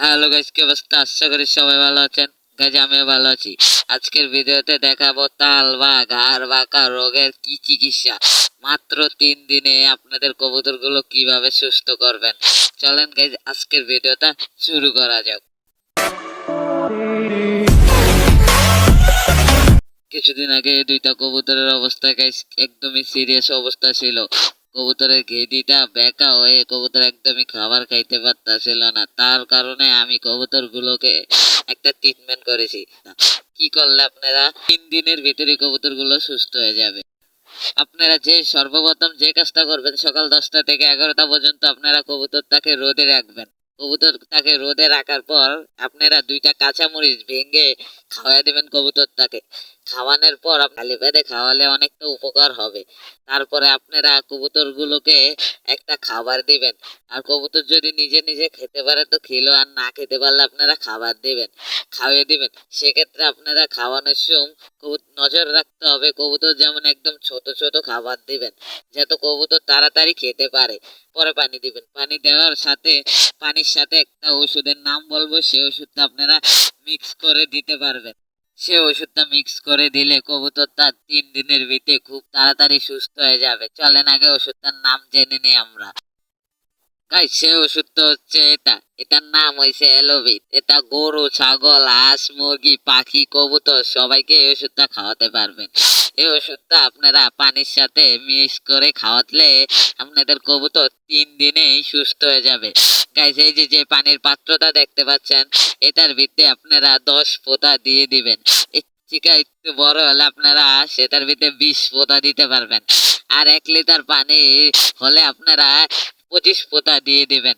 Hello guys, কি অবস্থা? আশা করি সবাই ভালো আছেন। গাইস, আমিও ভালো আছি। আজকের ভিডিওতে দেখাবো তাল বা ঘাড় বাঁকা রোগের কি চিকিৎসা। মাত্র 3 দিনে আপনাদের কবুতরগুলো কিভাবে সুস্থ করবেন। চলেন গাইস, আজকের ভিডিওটা শুরু করা যাক। কিছুদিন আগে দুইটা কবুতরের অবস্থা গাইস একদমই সিরিয়াস অবস্থা ছিল। কবুতরের ঘেডিটা বেঁকা হয়ে কবুতর একদমই খাবার খাইতে পারতাছিল না। তার কারণে আমি কবুতর গুলোকে একটা ট্রিটমেন্ট করেছি। কি করলে আপনারা 3 দিনের ভিতরে কবুতর গুলো সুস্থ হয়ে যাবে। আপনারা যে সর্বপ্রথম যে কাজটা করবেন, সকাল 10টা থেকে 11টা পর্যন্ত আপনারা কবুতরটাকে রোদে রাখবেন। কবুতরটাকে রোদে রাখার পর আপনারা 2টা কাঁচামরিচ ভেঙে খাওয়াই দেবেন কবুতরটাকে। খাওয়ানোর পর খালি পেটে খাওয়ালে অনেকটা উপকার হবে। তারপরে আপনারা কবুতরগুলোকে একটা খাবার দিবেন। আর কবুতর যদি নিজে নিজে খেতে পারে তো খেলো, আর না খেতে পারলে আপনারা খাবার দিবেন, খাওয়িয়ে দিবেন। সেক্ষেত্রে আপনারা খাওয়ানোর সময় নজর রাখতে হবে কবুতর যেমন একদম ছোট ছোট খাবার দিবেন, যাতে কবুতর তাড়াতাড়ি খেতে পারে। পরে পানি দিবেন। পানি দেওয়ার সাথে পানির সাথে একটা ওষুধের নাম বলবো, সেই ওষুধটা আপনারা মিক্স করে দিতে পারবেন। সে ওষুধটা মিক্স করে দিলে কবুতরটা 3 দিনের ভিতরে খুব তাড়াতাড়ি সুস্থ হয়ে যাবে। চলেন আগে ওষুধটার নাম জেনে নিই আমরা। গাইস, সে ওষুধটা হচ্ছে এটার নাম হয়েছে এলোভিট। এটা গরু, ছাগল, হাঁস, মুরগি, পাখি, কবুতর সবাইকে এই ওষুধটা খাওয়াতে পারবেন। এই ওষুধটা আপনারা পানির সাথে মিক্স করে খাওয়াতলে আপনাদের কবুতর 3 দিনেই সুস্থ হয়ে যাবে। গাইস, এই যে যে পানির পাত্রটা দেখতে পাচ্ছেন, এটার ভিতরে আপনারা 10 ফোঁটা দিয়ে দিবেন। চিকা একটু বড় হলে আপনারা সেটার ভিতরে 20 ফোঁটা দিতে পারবেন। আর 1 লিটার পানি হলে আপনারা 25 ফোঁটা দিয়ে দিবেন।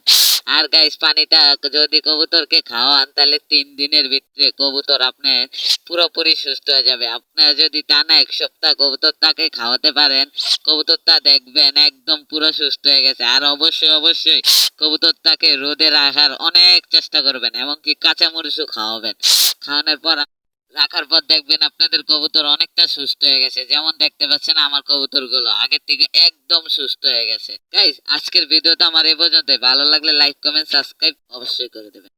আর গাইস, পানিটা যদি কবুতরকে খাওয়ান তাহলে 3 দিনের ভিতরে কবুতর আপনার পুরোপুরি সুস্থ হয়ে যাবে। আপনারা যদি টানা 1 সপ্তাহ কবুতরটাকে খাওয়াতে পারেন, কবুতরটা দেখবেন একদম পুরো সুস্থ হয়ে গেছে। আর অবশ্যই অবশ্যই কবুতরটাকে রোদে রাখার অনেক চেষ্টা করবেন, এমনকি কাঁচামরিচও খাওয়াবেন। খাওয়ানোর পর রাখার পর দেখবেন আপনাদের কবুতর অনেকটা সুস্থ হয়ে গেছে। যেমন দেখতে পাচ্ছেন আমার কবুতর গুলো আগের থেকে একদম সুস্থ হয়ে গেছে। গাইস, আজকের ভিডিওটা আমার এই পর্যন্ত। ভালো লাগলে লাইক, কমেন্ট, সাবস্ক্রাইব অবশ্যই করে দেবেন।